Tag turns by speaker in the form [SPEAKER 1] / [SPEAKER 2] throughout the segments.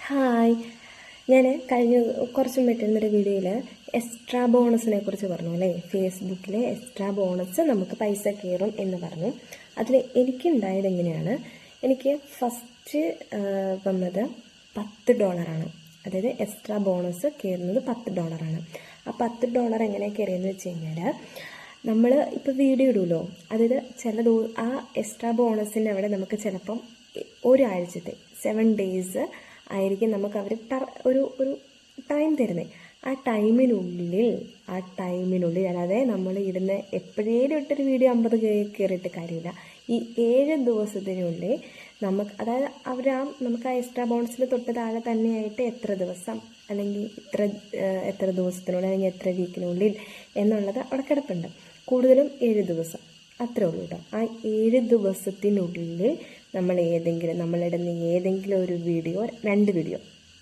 [SPEAKER 1] Hi, ഞാൻ കഴിഞ്ഞ കുറച്ച് മുന്നേ വീഡിയോയിൽ എക്സ്ട്രാ ബോണസിനെ കുറിച്ച് പറഞ്ഞു അല്ലേ. ഫേസ്ബുക്കിലെ എക്സ്ട്രാ ബോണസ് നമുക്ക് പൈസ കയറും എന്ന് പറഞ്ഞു. അതിൽ എനിക്കുണ്ടായത് എങ്ങനെയാണ്, എനിക്ക് ഫസ്റ്റ് വന്നത് $10. അതായത് എക്സ്ട്രാ ബോണസ് കയറുന്നത് $10. ആ $10 എങ്ങനെ കയറിയെന്ന് വെച്ച് കഴിഞ്ഞാൽ, നമ്മൾ ഇപ്പോൾ വീഡിയോ ഇടുമല്ലോ, അതായത് ആ എക്സ്ട്രാ ബോണസിൻ്റെ അവിടെ നമുക്ക് ചിലപ്പം ഒരാഴ്ചത്തെ 7 days ആയിരിക്കും നമുക്ക് അവർ ഒരു ടൈം തരുന്നത്. ആ ടൈമിനുള്ളിൽ അല്ലാതെ നമ്മൾ ഇടുന്ന എപ്പോഴേലും ഇട്ടൊരു വീഡിയോ 50 കയറിയിട്ട് കാര്യമില്ല. ഈ 7 ദിവസത്തിനുള്ളിൽ നമുക്ക്, അതായത് നമുക്ക് ആ എക്സ്ട്രാ ബോണസിന് തൊട്ട് താഴെ തന്നെയായിട്ട് എത്ര ദിവസം അല്ലെങ്കിൽ എത്ര ദിവസത്തിനുള്ളിൽ അല്ലെങ്കിൽ എത്ര വീക്കിനുള്ളിൽ എന്നുള്ളത് അവിടെ കിടപ്പുണ്ട്. കൂടുതലും 7 ദിവസം അത്രേ ഉള്ളൂ കേട്ടോ. ആ 7 ദിവസത്തിനുള്ളിൽ നമ്മളിടുന്ന ഏതെങ്കിലും ഒരു വീഡിയോ, 2 വീഡിയോ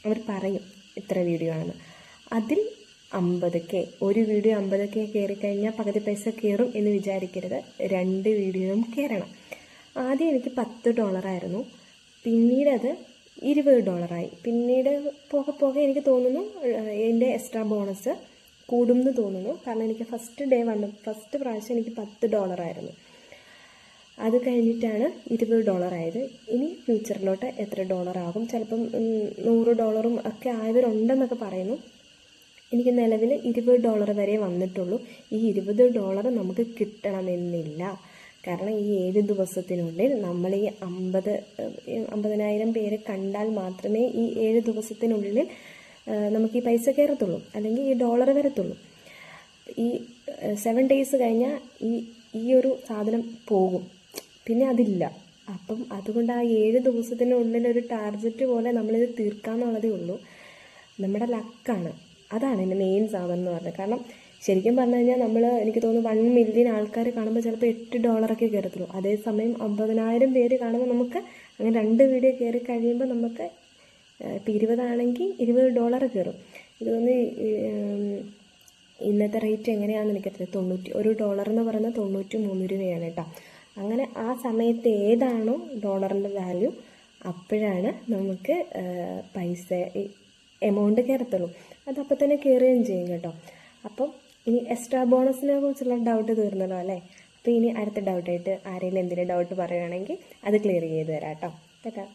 [SPEAKER 1] അവർ പറയും ഇത്ര വീഡിയോ ആണെന്ന്, അതിൽ 50K, ഒരു വീഡിയോ 50K കയറിക്കഴിഞ്ഞാൽ പകുതി പൈസ കയറും എന്ന് വിചാരിക്കരുത്. 2 വീഡിയോയും കയറണം. ആദ്യം എനിക്ക് $10 പിന്നീട് അത് $20. പിന്നീട് പോകെ എനിക്ക് തോന്നുന്നു എൻ്റെ എക്സ്ട്രാ ബോണസ് കൂടും എന്ന് തോന്നുന്നു. കാരണം എനിക്ക് ഫസ്റ്റ് പ്രാവശ്യം എനിക്ക് $10. അത് കഴിഞ്ഞിട്ടാണ് $20 ആയത്. ഇനി ഫ്യൂച്ചറിലോട്ട് എത്ര ഡോളർ ആകും, ചിലപ്പം $100 ഒക്കെ ആയവരുണ്ടെന്നൊക്കെ പറയുന്നു. എനിക്ക് നിലവിൽ $20 വരെ വന്നിട്ടുള്ളൂ. ഈ $20 നമുക്ക് കിട്ടണമെന്നില്ല. കാരണം ഈ 7 ദിവസത്തിനുള്ളിൽ നമ്മൾ ഈ 50,000 പേര് കണ്ടാൽ മാത്രമേ ഈ 7 ദിവസത്തിനുള്ളിൽ നമുക്ക് ഈ പൈസ കയറത്തുള്ളൂ, അല്ലെങ്കിൽ ഈ ഡോളർ വരത്തുള്ളൂ. ഈ 7 days കഴിഞ്ഞാൽ ഈ ഒരു സാധനം പോകും, പിന്നെ അതില്ല. അപ്പം അതുകൊണ്ട് ആ 7 ദിവസത്തിനുള്ളിൽ ഒരു ടാർഗറ്റ് പോലെ നമ്മളിത് തീർക്കാമെന്നുള്ളതേ ഉള്ളൂ. നമ്മുടെ ലക്കാണ്, അതാണ് എൻ്റെ മെയിൻ സാധനം എന്ന് പറഞ്ഞത്. കാരണം ശരിക്കും പറഞ്ഞു കഴിഞ്ഞാൽ എനിക്ക് തോന്നുന്നു 1 million ആൾക്കാർ കാണുമ്പോൾ ചിലപ്പോൾ $8 ഒക്കെ കയറത്തുള്ളൂ. അതേസമയം 50,000 പേര് കാണുമ്പോൾ നമുക്ക് അങ്ങനെ 2 വീഡിയോ കയറി കഴിയുമ്പോൾ നമുക്ക് ഇപ്പോൾ 20 ആണെങ്കിൽ $20 കയറും. ഇത് ഇന്നത്തെ റേറ്റ് എങ്ങനെയാണെന്ന് എനിക്കറിയില്ല. $1 എന്ന് പറയുന്നത് 93 രൂപയാണ് കേട്ടോ. അങ്ങനെ ആ സമയത്ത് ഏതാണോ ഡോളറിൻ്റെ വാല്യൂ, അപ്പോഴാണ് നമുക്ക് പൈസ എമൗണ്ട് കയറത്തുള്ളൂ. അതപ്പോൾ തന്നെ കയറുകയും ചെയ്യും കേട്ടോ. അപ്പം ഇനി എക്സ്ട്രാ ബോണസിനെ കുറിച്ചുള്ള ഡൗട്ട് തീർന്നല്ലോ അല്ലേ. അപ്പോൾ ഇനി അടുത്ത ഡൗട്ടായിട്ട് ആരെങ്കിലും എന്തെങ്കിലും ഡൗട്ട് പറയുകയാണെങ്കിൽ അത് ക്ലിയർ ചെയ്ത് തരാം കേട്ടോ.